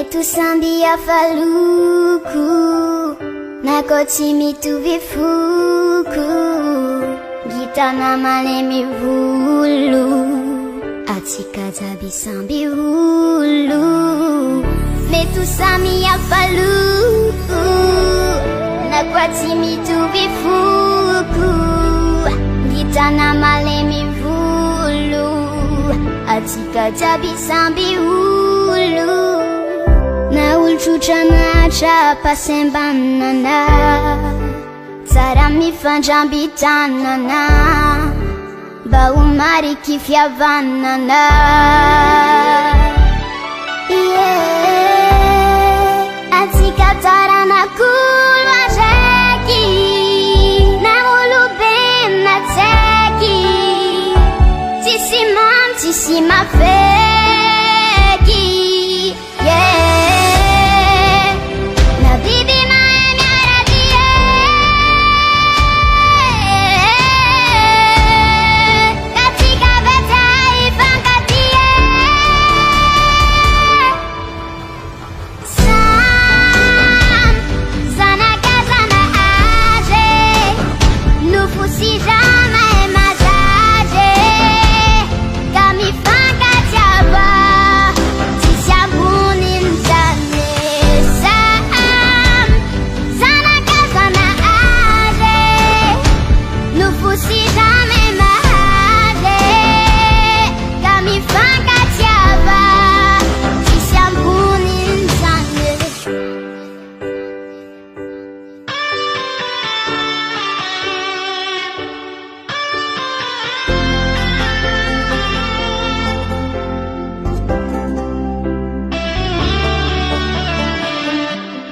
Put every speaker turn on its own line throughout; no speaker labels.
Metusambia faluku nakoti mitu fuku gitana malemi vulu atika zabi sambi hulu Metusambia faluku nakoti mitu fuku gitana malemi vulu atika zabi sambi hulu na ulchuchana chapa sembanana tsara mifandrambitanana mba umariky fiavanana atsika tsara nakolo adraky namolobe natseky tsisy mamy tsisy mafeky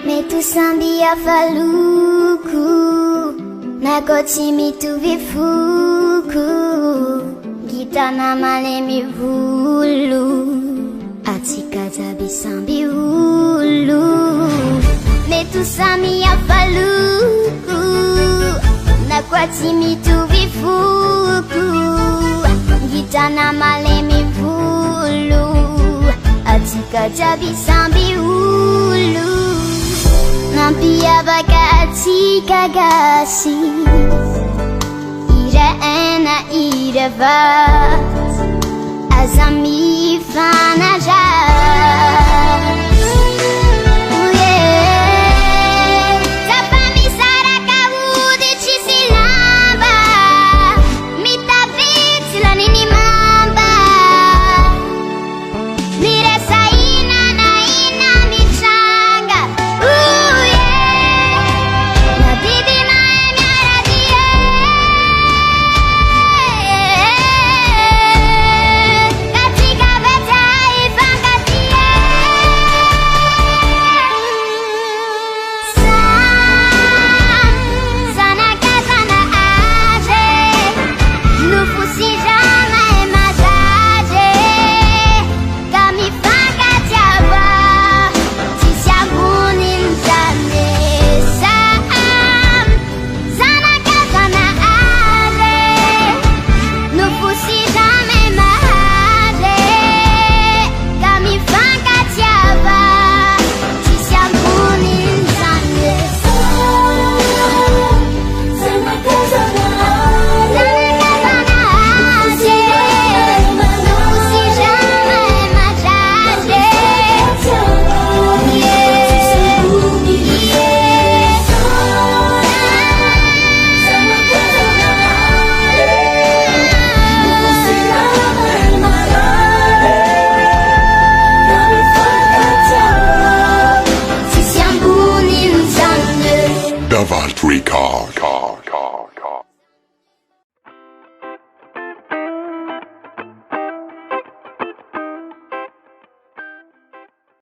Metusambia faluku nakoti mitu fuku gitana malemi vulu atika zabi sambi hulu Metusambia faluku nakoti mitu fuku gitana malemi vulu atika zabi sambi hulu Nampia bagati kagasi ira ena ira vat azami fanaja
Davalt Record.